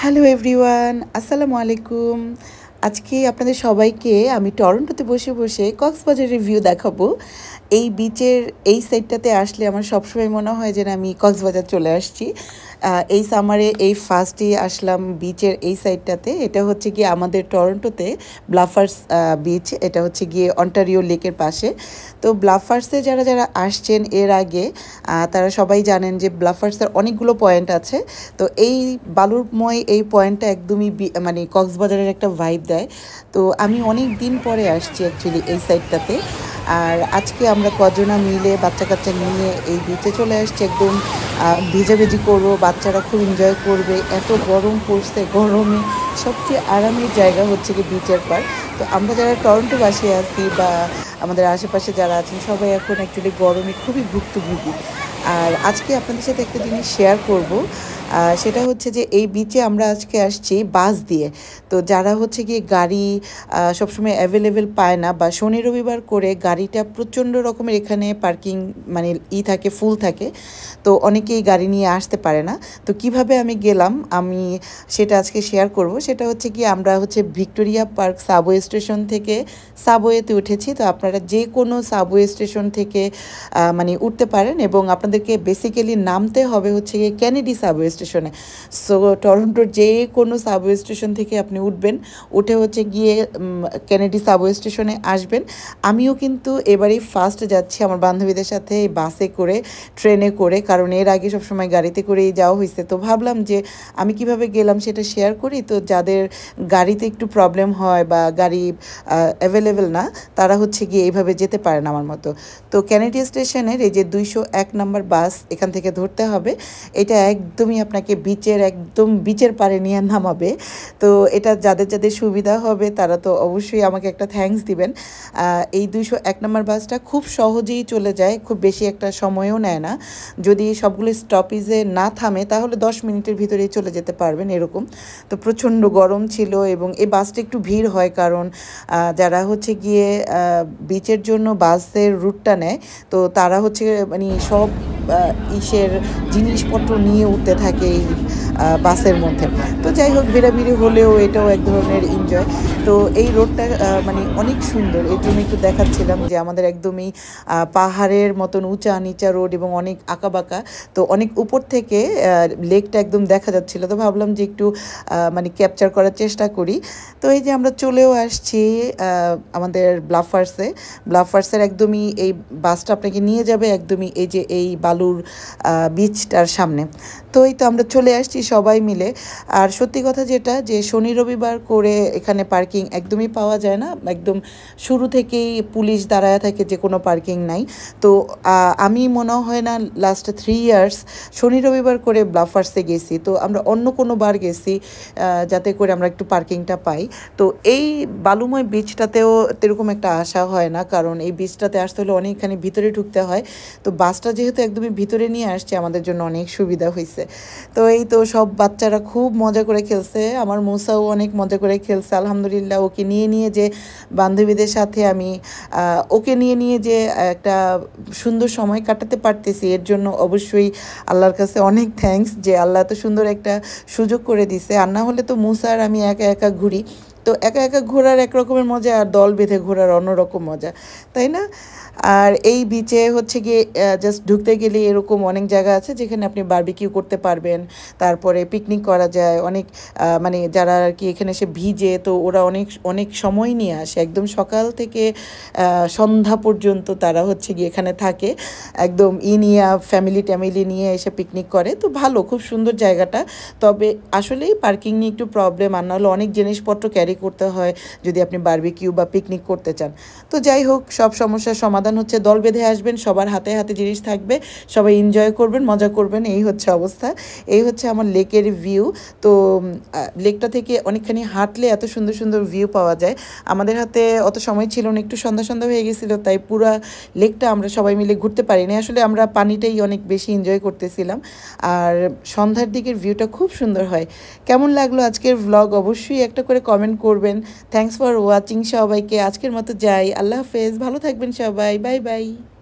Hello everyone, আসসালামু আলাইকুম। আজকে আপনাদের সবাইকে আমি টরন্টোতে বসে বসে কক্সবাজারের ভিউ দেখাবো। এই বিচের এই সাইডটাতে আসলে আমার সবসময় মনে হয় যেন আমি কক্সবাজার চলে আসছি। এই সামারে এই ফার্স্টে আসলাম বিচের এই সাইডটাতে। এটা হচ্ছে গিয়ে আমাদের টরন্টোতে ব্লাফার্স বিচ। এটা হচ্ছে গিয়ে অন্টারিও লেকের পাশে। তো ব্লাফার্সে যারা যারা আসছেন এর আগে তারা সবাই জানেন যে ব্লাফার্সের অনেকগুলো পয়েন্ট আছে। তো এই বালুরময় এই পয়েন্টটা একদমই মানে কক্সবাজারের একটা ভাইব দেয়। তো আমি অনেক দিন পরে আসছি অ্যাকচুয়ালি এই সাইডটাতে। আর আজকে আমরা কজনা মিলে বাচ্চা কাচ্চা নিয়ে এই বিচে চলে আসছি। একদম ভেজাভেজি করবো, বাচ্চারা খুব এনজয় করবে। এত গরম পড়ছে, গরমে সবচেয়ে আরামের জায়গা হচ্ছে কি বিচের পাড়। তো আমরা যারা টরন্টোবাসী আছি বা আমাদের আশেপাশে যারা আছেন সবাই এখন অ্যাকচুয়ালি গরমে খুবই ভুক্তভোগী। আর আজকে আপনাদের সাথে একটা জিনিস শেয়ার করব, সেটা হচ্ছে যে এই বিচে আমরা আজকে আসছি বাস দিয়ে। তো যারা হচ্ছে গিয়ে গাড়ি সবসময় অ্যাভেলেবেল পায় না বা শনি রবিবার করে গাড়িটা প্রচণ্ড রকমের এখানে পার্কিং মানে থাকে, ফুল থাকে। তো অনেকেই গাড়ি নিয়ে আসতে পারে না। তো কিভাবে আমি গেলাম আমি সেটা আজকে শেয়ার করব। সেটা হচ্ছে কি আমরা হচ্ছে ভিক্টোরিয়া পার্ক সাবওয়ে স্টেশন থেকে সাবওয়েতে উঠেছি। তো আপনারা যে কোনো সাবওয়ে স্টেশন থেকে মানে উঠতে পারেন এবং আপনাদেরকে বেসিক্যালি নামতে হবে হচ্ছে গিয়ে কেনেডি সাবওয়ে স্টেশনে। সো টরন্টোর যে কোনো সাবওয়ে স্টেশন থেকে আপনি উঠবেন, উঠে হচ্ছে গিয়ে কেনেডি সাবওয়ে স্টেশনে আসবেন। আমিও কিন্তু এবারেই ফার্স্ট যাচ্ছি আমার বান্ধবীদের সাথে বাসে করে, ট্রেনে করে, কারণ এর আগে সবসময় গাড়িতে করেই যাওয়া হয়েছে। তো ভাবলাম যে আমি কিভাবে গেলাম সেটা শেয়ার করি। তো যাদের গাড়িতে একটু প্রবলেম হয় বা গাড়ি অ্যাভেলেবেল না, তারা হচ্ছে গিয়ে এইভাবে যেতে পারেন আমার মতো। তো কেনেডি স্টেশনের এই যে 201 নম্বর বাস এখান থেকে ধরতে হবে। এটা একদমই আপনাকে একদম বিচের পাড়ে নিয়ে নামাবে। তো এটা যাদের যাদের সুবিধা হবে তারা তো অবশ্যই আমাকে একটা থ্যাঙ্কস দিবেন। এই 201 নম্বর বাসটা খুব সহজেই চলে যায়, খুব বেশি একটা সময়ও নেয় না। যদি সবগুলো স্টপেজে না থামে তাহলে 10 মিনিটের ভিতরেই চলে যেতে পারবেন এরকম। তো প্রচণ্ড গরম ছিল এবং এই বাসটা একটু ভিড় হয়, কারণ যারা হচ্ছে গিয়ে বিচের জন্য বাসের রুটটা নেয়, তো তারা হচ্ছে মানে সব ইসের জিনিসপত্র নিয়ে উঠতে থাকে এই বাসের মধ্যে। তো যাই হোক, ভিড়াভিড়ি হলেও এটাও এক ধরনের এনজয়। তো এই রোডটা মানে অনেক সুন্দর, এর জন্য একটু দেখাচ্ছিলাম যে আমাদের একদমই পাহাড়ের মতন উঁচা নিচা রোড এবং অনেক আঁকাবাঁকা। তো অনেক উপর থেকে লেকটা একদম দেখা যাচ্ছিল। তো ভাবলাম যে একটু মানে ক্যাপচার করার চেষ্টা করি। তো এই যে আমরা চলেও আসছি আমাদের ব্লাফার্সের একদমই এই বাসটা আপনাকে নিয়ে যাবে একদমই এই যে এই বালুর বিচটার সামনে। তো এই তো আমরা চলে আসছি সবাই মিলে। আর সত্যি কথা যেটা, যে শনি রবিবার করে এখানে পার্কিং একদমই পাওয়া যায় না। একদম শুরু থেকেই পুলিশ দাঁড়ায় থাকে যে কোনো পার্কিং নাই। তো আমি মনে হয় না লাস্ট 3 ইয়ার্স শনি রবিবার করে ব্লাফার্সে গেছি। তো আমরা অন্য কোনো বার গেছি যাতে করে আমরা একটু পার্কিংটা পাই। তো এই বালুময় বিচটাতেও এরকম একটা আশা হয় না, কারণ এই বিচটাতে আসতে হলে অনেকখানি ভিতরে ঢুকতে হয়। তো বাসটা যেহেতু একদমই ভিতরে নিয়ে আসছে আমাদের জন্য অনেক সুবিধা হয়েছে। তো এই তো সব বাচ্চারা খুব মজা করে খেলছে, আমার মুসাও অনেক মজা করে খেলছে আলহামদুলিল্লাহ। ওকে নিয়ে নিয়ে যে বান্ধবীদের সাথে আমি ওকে নিয়ে নিয়ে যে একটা সুন্দর সময় কাটাতে পারতেছি, এর জন্য অবশ্যই আল্লাহর কাছে অনেক থ্যাঙ্কস যে আল্লাহ এত সুন্দর একটা সুযোগ করে দিছে। আর না হলে তো মুসা আর আমি একা একা ঘুরি। তো একা একা ঘোরার এক রকমের মজা, আর দল বেঁধে ঘোরার অন্যরকম মজা, তাই না? আর এই বিচে হচ্ছে গিয়ে জাস্ট ঢুকতে গেলে এরকম অনেক জায়গা আছে যেখানে আপনি বারবিকিউ করতে পারবেন, তারপরে পিকনিক করা যায়। অনেক মানে যারা আর কি এখানে এসে ভিজে, তো ওরা অনেক অনেক সময় নিয়ে আসে, একদম সকাল থেকে সন্ধ্যা পর্যন্ত তারা হচ্ছে গিয়ে এখানে থাকে, একদম নিয়ে ফ্যামিলি ট্যামিলি নিয়ে এসে পিকনিক করে। তো ভালো, খুব সুন্দর জায়গাটা। তবে আসলেই পার্কিং নিয়ে একটু প্রবলেম, আর নাহলে অনেক জিনিসপত্র ক্যারি করতে হয় যদি আপনি বারবিকিউ বা পিকনিক করতে চান। তো যাই হোক, সব সমস্যার সমাধান হচ্ছে দল বেঁধে আসবেন, সবার হাতে হাতে জিনিস থাকবে, সবাই এনজয় করবেন, মজা করবেন, এই হচ্ছে অবস্থা। এই হচ্ছে আমার লেকের ভিউ। তো লেকটা থেকে অনেকখানি হাঁটলে এত সুন্দর সুন্দর ভিউ পাওয়া যায়। আমাদের হাতে অত সময় ছিল না, একটু সন্ধ্যা সন্ধ্যা হয়ে গেছিলো, তাই পুরা লেকটা আমরা সবাই মিলে ঘুরতে পারিনি। আসলে আমরা পানিটাই অনেক বেশি এনজয় করতেছিলাম। আর সন্ধ্যার দিকের ভিউটা খুব সুন্দর হয়। কেমন লাগলো আজকের ভ্লগ অবশ্যই একটা করে কমেন্ট করবেন। থ্যাঙ্কস ফর ওয়াচিং সবাইকে। আজকের মতো যাই, আল্লাহ হাফেজ, ভালো থাকবেন সবাই, বাই বাই।